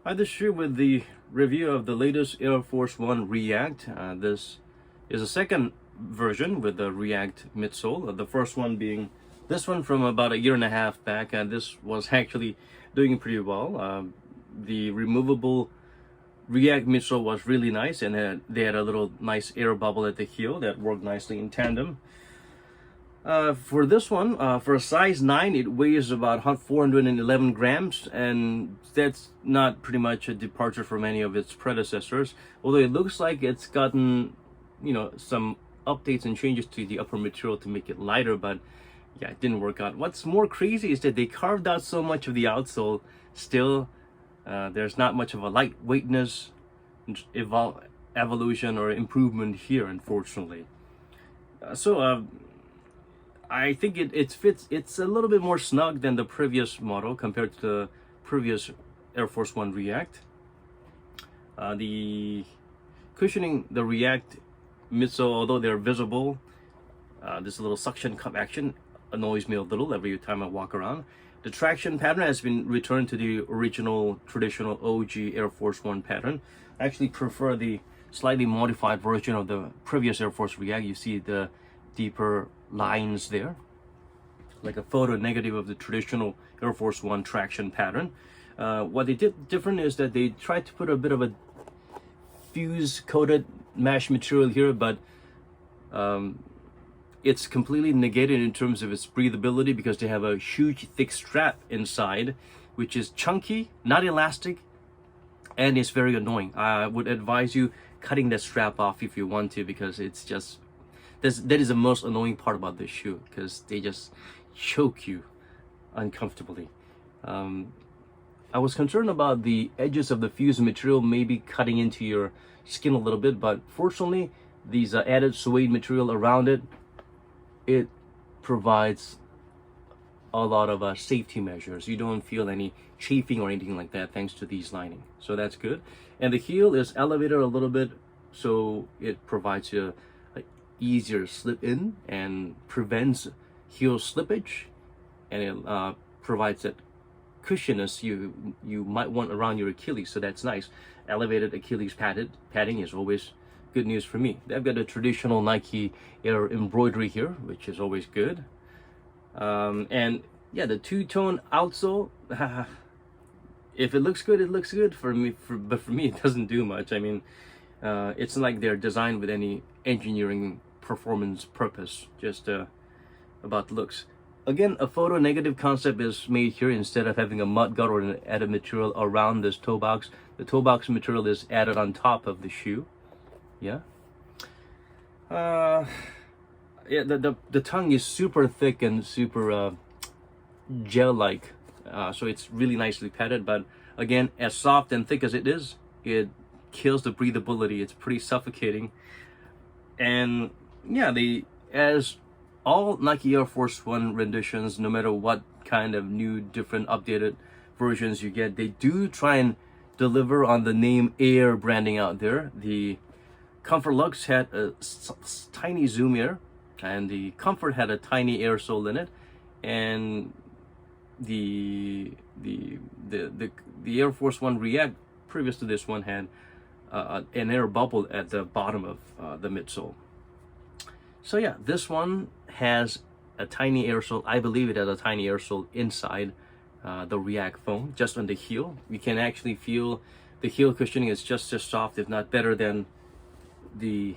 I just share with the review of the latest Air Force One React. This is a second version with the React midsole. The first one being this one from about a year and a half back, and this was actually doing pretty well. The removable React midsole was really nice, and they had a little nice air bubble at the heel that worked nicely in tandem. For this one, for a size 9, it weighs about 411 grams, and that's not pretty much a departure from any of its predecessors. Although it looks like it's gotten, some updates and changes to the upper material to make it lighter, but yeah, it didn't work out. What's more crazy is that they carved out so much of the outsole. Still, there's not much of a lightweightness, evolution, or improvement here, unfortunately. I think it fits. It's a little bit more snug than the previous model compared to the previous Air Force One React. The cushioning, the React midsole, although they're visible, this little suction cup action annoys me a little every time I walk around. The traction pattern has been returned to the original traditional OG Air Force One pattern. I actually prefer the slightly modified version of the previous Air Force React. You see the deeper lines there, like a photo negative of the traditional Air Force One traction pattern. What they did different is that they tried to put a bit of a fuse coated mesh material here, but it's completely negated in terms of its breathability because they have a huge thick strap inside, which is chunky, not elastic, and it's very annoying. I would advise you cutting that strap off if you want to, because it's just that is the most annoying part about this shoe, because they just choke you uncomfortably. I was concerned about the edges of the fused material maybe cutting into your skin a little bit, but fortunately these added suede material around it provides a lot of safety measures. You don't feel any chafing or anything like that thanks to these lining, so that's good. And the heel is elevated a little bit, so it provides you easier slip in and prevents heel slippage, and it provides that cushioniness you might want around your Achilles, so that's nice. Elevated Achilles padding is always good news for me. They've got a traditional Nike Air embroidery here, which is always good. And yeah, the two-tone outsole, if it looks good, it looks good for me, but for me it doesn't do much. I mean, it's not like they're designed with any engineering performance purpose, just about looks. Again, a photo negative concept is made here. Instead of having a mud guard or an added material around this toe box, the toe box material is added on top of the shoe. Yeah. Yeah, the tongue is super thick and super gel-like, so it's really nicely padded. But again, as soft and thick as it is, it kills the breathability. It's pretty suffocating. And yeah, as all Nike Air Force One renditions, no matter what kind of new, different, updated versions you get, they do try and deliver on the name Air branding out there. The Comfort Luxe had a tiny Zoom Air, and the Comfort had a tiny Air sole in it, and the Air Force One React previous to this one had an air bubble at the bottom of the midsole. So yeah, this one has a tiny air sole. I believe it has a tiny air sole inside the React foam, just on the heel. You can actually feel the heel cushioning is just as soft, if not better, than the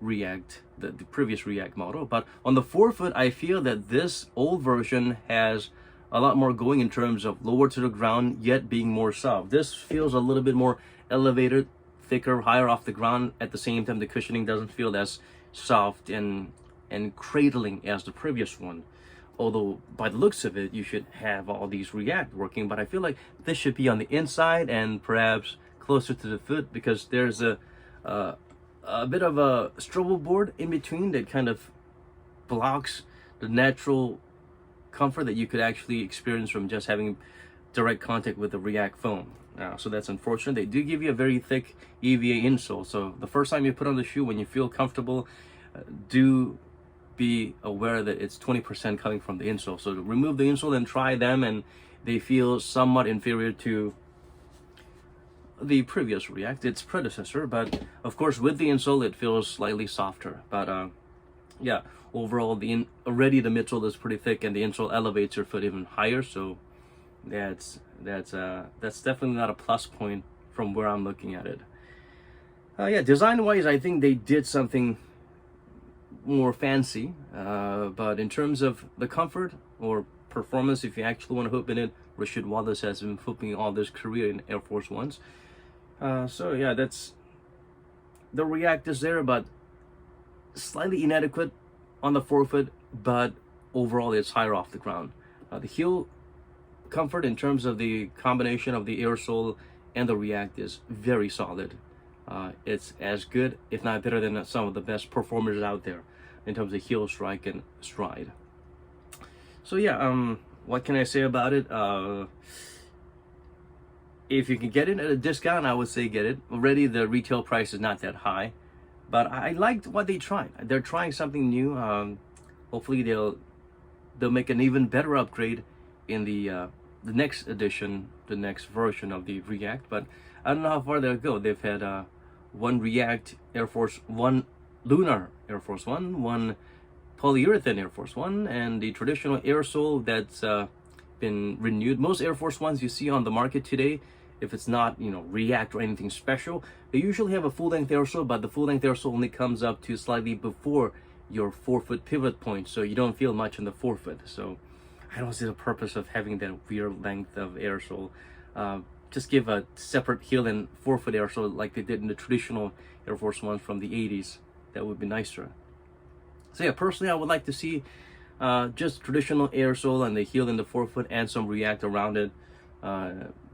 React, the previous React model. But on the forefoot, I feel that this old version has a lot more going in terms of lower to the ground, yet being more soft. This feels a little bit more elevated, thicker, higher off the ground. At the same time, the cushioning doesn't feel as soft and cradling as the previous one. Although by the looks of it, you should have all these React working, but I feel like this should be on the inside and perhaps closer to the foot, because there's a bit of a strobel board in between that kind of blocks the natural comfort that you could actually experience from just having direct contact with the React foam. So that's unfortunate. They do give you a very thick EVA insole, so the first time you put on the shoe, when you feel comfortable, do be aware that it's 20% coming from the insole. So remove the insole and try them, and they feel somewhat inferior to the previous React, its predecessor, but of course with the insole it feels slightly softer. But yeah, overall already the midsole is pretty thick, and the insole elevates your foot even higher. So that's definitely not a plus point from where I'm looking at it. Yeah, design wise, I think they did something more fancy, but in terms of the comfort or performance, if you actually want to hoop in it, Rashid Wallace has been hooping all this career in Air Force Ones. So yeah, that's the React is there, but slightly inadequate on the forefoot, but overall it's higher off the ground. The heel comfort in terms of the combination of the air sole and the React is very solid. It's as good, if not better, than some of the best performers out there in terms of heel strike and stride. So yeah, what can I say about it? If you can get it at a discount, I would say get it. Already the retail price is not that high, but I liked what they tried. They're trying something new. Hopefully they'll make an even better upgrade in the next edition, the next version of the React. But I don't know how far they'll go. They've had one React Air Force One, Lunar Air Force One, one polyurethane Air Force One, and the traditional air sole that's been renewed. Most Air Force Ones you see on the market today, if it's not, React or anything special, they usually have a full-length air sole, but the full-length air sole only comes up to slightly before your forefoot pivot point, so you don't feel much in the forefoot. So I don't see the purpose of having that weird length of air sole. Just give a separate heel and forefoot air sole like they did in the traditional Air Force Ones from the 80s. That would be nicer. So yeah, personally I would like to see just traditional air sole and the heel and the forefoot and some React around it.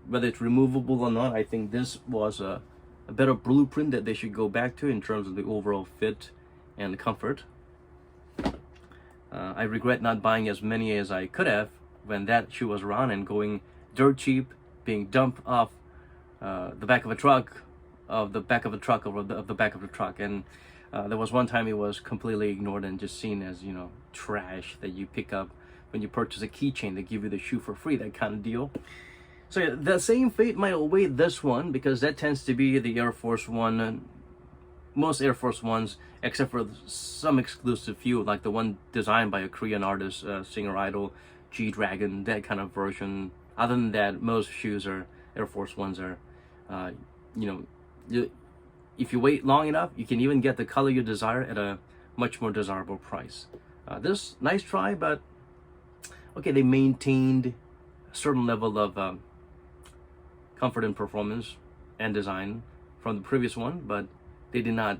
Whether it's removable or not, I think this was a better blueprint that they should go back to in terms of the overall fit and comfort. I regret not buying as many as I could have when that shoe was around and going dirt cheap, being dumped off the back of a truck, of the back of a truck, or of the back of the truck. And there was one time it was completely ignored and just seen as, trash that you pick up when you purchase a keychain. They give you the shoe for free, that kind of deal. So yeah, the same fate might await this one, because that tends to be the Air Force One. Most Air Force Ones, except for some exclusive few, like the one designed by a Korean artist, singer idol, G-Dragon, that kind of version. Other than that, most shoes are Air Force Ones are, if you wait long enough, you can even get the color you desire at a much more desirable price. This, nice try, but okay, they maintained a certain level of comfort and performance and design from the previous one, but they did not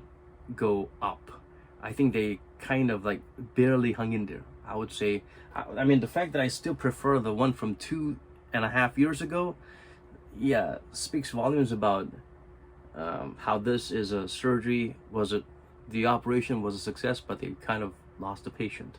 go up. I think they kind of like barely hung in there, I would say. I mean, the fact that I still prefer the one from 2.5 years ago, yeah, speaks volumes about how this is a surgery. The operation was a success, but they kind of lost the patient.